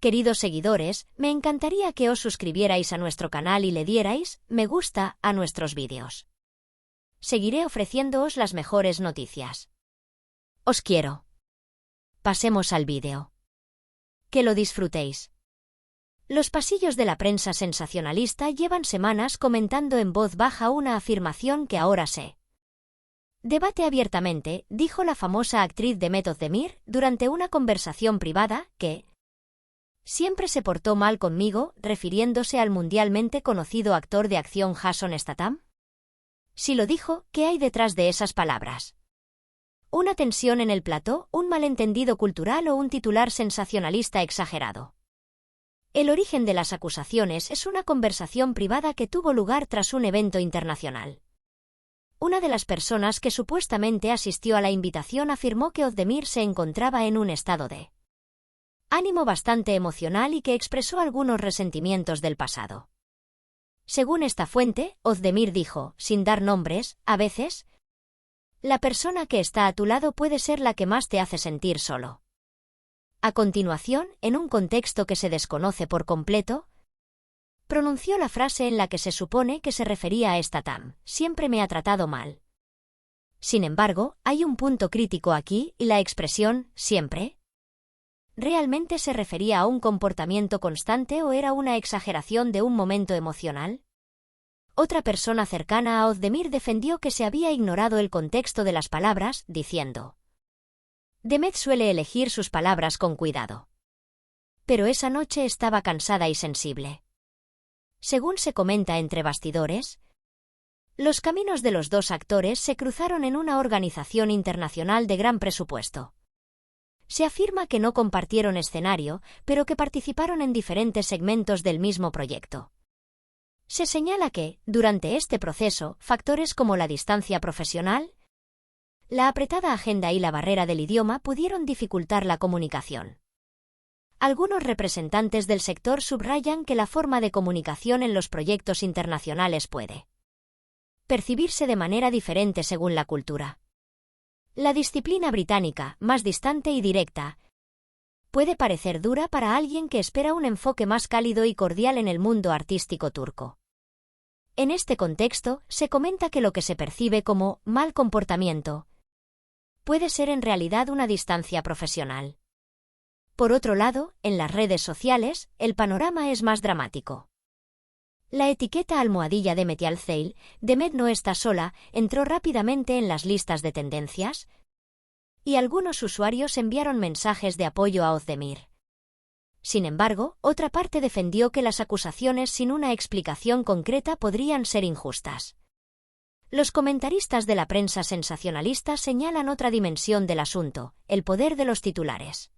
Queridos seguidores, me encantaría que os suscribierais a nuestro canal y le dierais me gusta a nuestros vídeos. Seguiré ofreciéndoos las mejores noticias. Os quiero. Pasemos al vídeo. Que lo disfrutéis. Los pasillos de la prensa sensacionalista llevan semanas comentando en voz baja una afirmación que ahora sé. Debate abiertamente, dijo la famosa actriz Demet Özdemir durante una conversación privada, que siempre se portó mal conmigo, refiriéndose al mundialmente conocido actor de acción Jason Statham. Si lo dijo, ¿qué hay detrás de esas palabras? ¿Una tensión en el plató, un malentendido cultural o un titular sensacionalista exagerado? El origen de las acusaciones es una conversación privada que tuvo lugar tras un evento internacional. Una de las personas que supuestamente asistió a la invitación afirmó que Özdemir se encontraba en un estado de ánimo bastante emocional y que expresó algunos resentimientos del pasado. Según esta fuente, Özdemir dijo, sin dar nombres, a veces, la persona que está a tu lado puede ser la que más te hace sentir solo. A continuación, en un contexto que se desconoce por completo, pronunció la frase en la que se supone que se refería a Statham, siempre me ha tratado mal. Sin embargo, hay un punto crítico aquí, y la expresión, siempre, ¿realmente se refería a un comportamiento constante o era una exageración de un momento emocional? Otra persona cercana a Özdemir defendió que se había ignorado el contexto de las palabras, diciendo: Demet suele elegir sus palabras con cuidado. Pero esa noche estaba cansada y sensible. Según se comenta entre bastidores, los caminos de los dos actores se cruzaron en una organización internacional de gran presupuesto. Se afirma que no compartieron escenario, pero que participaron en diferentes segmentos del mismo proyecto. Se señala que, durante este proceso, factores como la distancia profesional, la apretada agenda y la barrera del idioma pudieron dificultar la comunicación. Algunos representantes del sector subrayan que la forma de comunicación en los proyectos internacionales puede percibirse de manera diferente según la cultura. La disciplina británica, más distante y directa, puede parecer dura para alguien que espera un enfoque más cálido y cordial en el mundo artístico turco. En este contexto, se comenta que lo que se percibe como mal comportamiento puede ser en realidad una distancia profesional. Por otro lado, en las redes sociales, el panorama es más dramático. La etiqueta almohadilla Demet Yalceyl, Demet no está sola, entró rápidamente en las listas de tendencias, y algunos usuarios enviaron mensajes de apoyo a Özdemir. Sin embargo, otra parte defendió que las acusaciones sin una explicación concreta podrían ser injustas. Los comentaristas de la prensa sensacionalista señalan otra dimensión del asunto, el poder de los titulares.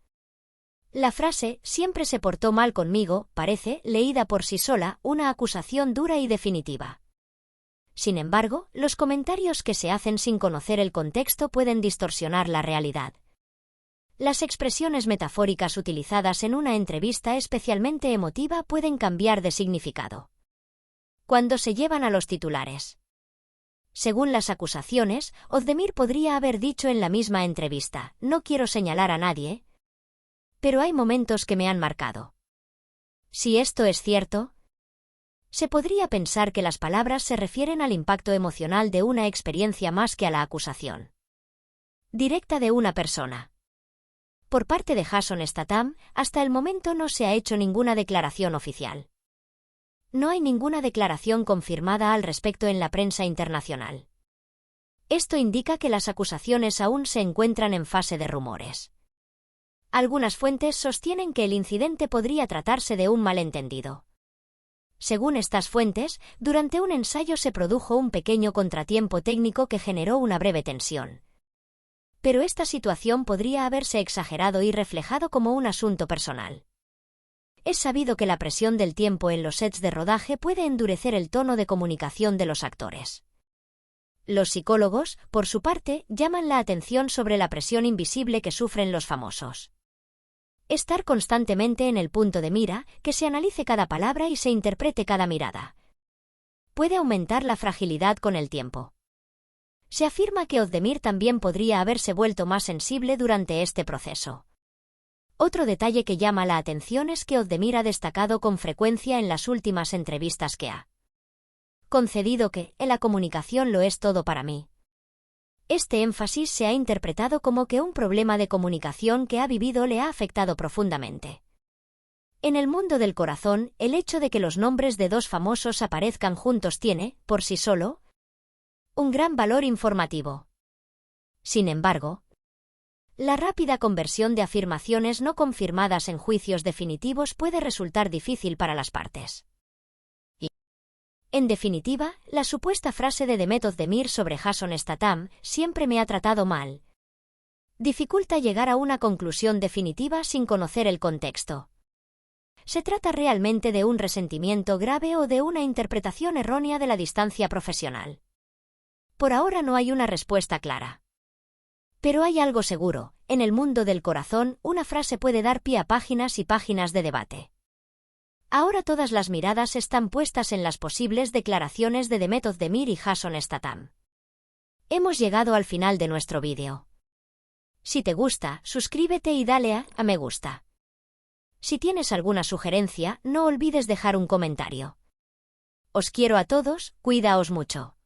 La frase, siempre se portó mal conmigo, parece, leída por sí sola, una acusación dura y definitiva. Sin embargo, los comentarios que se hacen sin conocer el contexto pueden distorsionar la realidad. Las expresiones metafóricas utilizadas en una entrevista especialmente emotiva pueden cambiar de significado cuando se llevan a los titulares. Según las acusaciones, Özdemir podría haber dicho en la misma entrevista, no quiero señalar a nadie, pero hay momentos que me han marcado. Si esto es cierto, se podría pensar que las palabras se refieren al impacto emocional de una experiencia más que a la acusación directa de una persona. Por parte de Jason Statham, hasta el momento no se ha hecho ninguna declaración oficial. No hay ninguna declaración confirmada al respecto en la prensa internacional. Esto indica que las acusaciones aún se encuentran en fase de rumores. Algunas fuentes sostienen que el incidente podría tratarse de un malentendido. Según estas fuentes, durante un ensayo se produjo un pequeño contratiempo técnico que generó una breve tensión. Pero esta situación podría haberse exagerado y reflejado como un asunto personal. Es sabido que la presión del tiempo en los sets de rodaje puede endurecer el tono de comunicación de los actores. Los psicólogos, por su parte, llaman la atención sobre la presión invisible que sufren los famosos. Estar constantemente en el punto de mira, que se analice cada palabra y se interprete cada mirada. Puede aumentar la fragilidad con el tiempo. Se afirma que Özdemir también podría haberse vuelto más sensible durante este proceso. Otro detalle que llama la atención es que Ozdemir ha destacado con frecuencia en las últimas entrevistas que ha concedido que en la comunicación lo es todo para mí. Este énfasis se ha interpretado como que un problema de comunicación que ha vivido le ha afectado profundamente. En el mundo del corazón, el hecho de que los nombres de dos famosos aparezcan juntos tiene, por sí solo, un gran valor informativo. Sin embargo, la rápida conversión de afirmaciones no confirmadas en juicios definitivos puede resultar difícil para las partes. En definitiva, la supuesta frase de Demet Özdemir sobre Jason Statham siempre me ha tratado mal. Dificulta llegar a una conclusión definitiva sin conocer el contexto. ¿Se trata realmente de un resentimiento grave o de una interpretación errónea de la distancia profesional? Por ahora no hay una respuesta clara. Pero hay algo seguro, en el mundo del corazón, una frase puede dar pie a páginas y páginas de debate. Ahora todas las miradas están puestas en las posibles declaraciones de Demet Özdemir y Jason Statham. Hemos llegado al final de nuestro vídeo. Si te gusta, suscríbete y dale a me gusta. Si tienes alguna sugerencia, no olvides dejar un comentario. Os quiero a todos, cuidaos mucho.